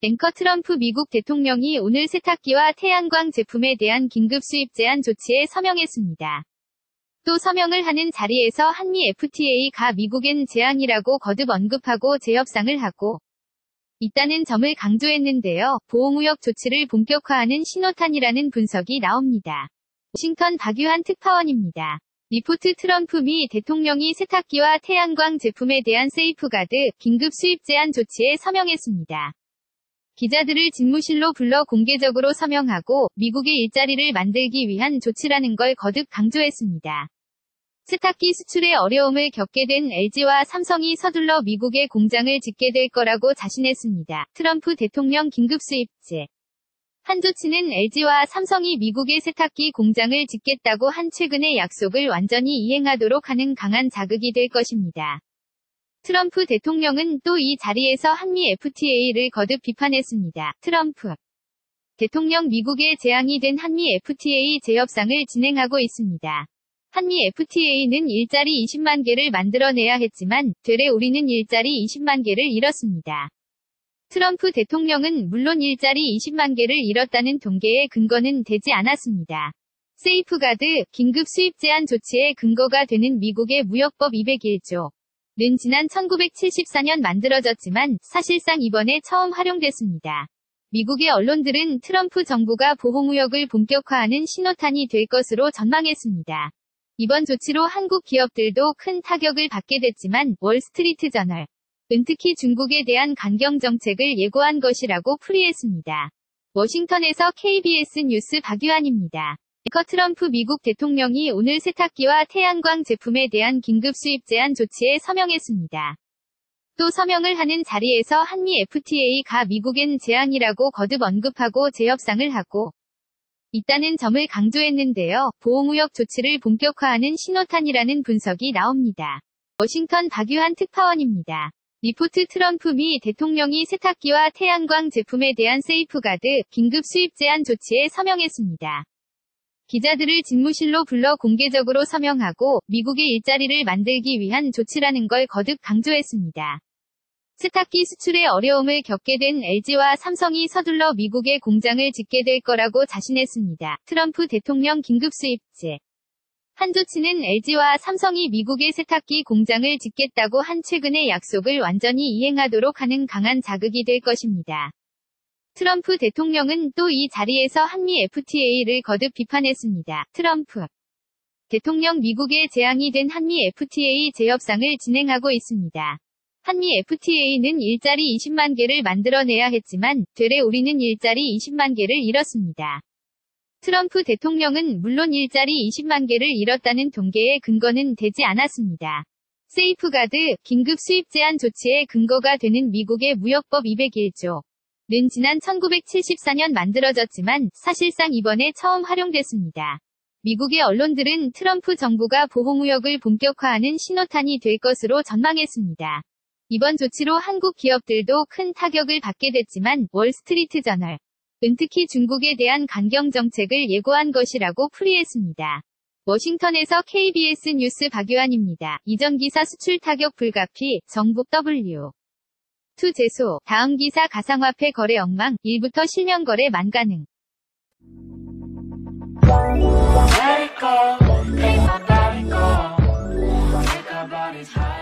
앵커 트럼프 미국 대통령이 오늘 세탁기와 태양광 제품에 대한 긴급 수입 제한 조치에 서명했습니다. 또 서명을 하는 자리에서 한미 FTA가 미국엔 재앙이라고 거듭 언급하고 재협상을 하고 있다는 점을 강조했는데요. 보호무역 조치를 본격화하는 신호탄이라는 분석이 나옵니다. 워싱턴 박유한 특파원입니다. 리포트 트럼프 미 대통령이 세탁기와 태양광 제품에 대한 세이프가드 긴급 수입 제한 조치에 서명했습니다. 기자들을 집무실로 불러 공개적으로 서명하고 미국의 일자리를 만들기 위한 조치라는 걸 거듭 강조했습니다. 세탁기 수출에 어려움을 겪게 된 LG와 삼성이 서둘러 미국에 공장을 짓게 될 거라고 자신했습니다. 트럼프 대통령 긴급 수입제 한 조치는 LG와 삼성이 미국의 세탁기 공장을 짓겠다고 한 최근의 약속을 완전히 이행하도록 하는 강한 자극이 될 것입니다. 트럼프 대통령은 또 이 자리에서 한미 FTA를 거듭 비판했습니다. 트럼프 대통령 미국의 재앙이 된 한미 FTA 재협상을 진행하고 있습니다. 한미 FTA는 일자리 20만 개를 만들어내야 했지만 되레 우리는 일자리 20만 개를 잃었습니다. 트럼프 대통령은 물론 일자리 20만 개를 잃었다는 통계의 근거는 되지 않았습니다. 세이프가드 긴급 수입 제한 조치의 근거가 되는 미국의 무역법 201조 는 지난 1974년 만들어졌지만 사실상 이번에 처음 활용됐습니다. 미국의 언론들은 트럼프 정부가 보호무역을 본격화하는 신호탄이 될 것으로 전망했습니다. 이번 조치로 한국 기업들도 큰 타격을 받게 됐지만 월스트리트 저널은 특히 중국에 대한 강경 정책을 예고한 것이라고 풀이했습니다. 워싱턴에서 KBS 뉴스 박유한입니다. 앵커 트럼프 미국 대통령이 오늘 세탁기와 태양광 제품에 대한 긴급 수입 제한 조치에 서명했습니다. 또 서명을 하는 자리에서 한미 FTA가 미국엔 재앙이라고 거듭 언급하고 재협상을 하고 있다는 점을 강조했는데요. 보호무역 조치를 본격화하는 신호탄이라는 분석이 나옵니다. 워싱턴 박유한 특파원입니다. 리포트 트럼프 미 대통령이 세탁기와 태양광 제품에 대한 세이프가드 긴급 수입 제한 조치에 서명했습니다. 기자들을 집무실로 불러 공개적으로 서명하고 미국의 일자리를 만들기 위한 조치라는 걸 거듭 강조했습니다. 세탁기 수출에 어려움을 겪게 된 LG와 삼성이 서둘러 미국에 공장을 짓게 될 거라고 자신했습니다. 트럼프 대통령 긴급 수입제 한 조치는 LG와 삼성이 미국의 세탁기 공장을 짓겠다고 한 최근의 약속을 완전히 이행하도록 하는 강한 자극이 될 것입니다. 트럼프 대통령은 또 이 자리에서 한미 FTA를 거듭 비판했습니다. 트럼프 대통령 미국의 재앙이 된 한미 FTA 재협상을 진행하고 있습니다. 한미 FTA는 일자리 20만 개를 만들어내야 했지만 되레 우리는 일자리 20만 개를 잃었습니다. 트럼프 대통령은 물론 일자리 20만 개를 잃었다는 통계의 근거는 되지 않았습니다. 세이프가드 긴급 수입 제한 조치의 근거가 되는 미국의 무역법 201조 는 지난 1974년 만들어졌지만 사실상 이번에 처음 활용됐습니다. 미국의 언론들은 트럼프 정부가 보호무역을 본격화하는 신호탄이 될 것으로 전망했습니다. 이번 조치로 한국 기업들도 큰 타격을 받게 됐지만 월스트리트 저널은 특히 중국에 대한 강경 정책을 예고한 것이라고 풀이했습니다. 워싱턴에서 KBS 뉴스 박유한입니다. 이전 기사 수출 타격 불가피, 정복 W. 투 제소, 다음 기사 가상화폐 거래 엉망, 1부터 실명 거래 만가능. Let it go, let my body go. Take our bodies high.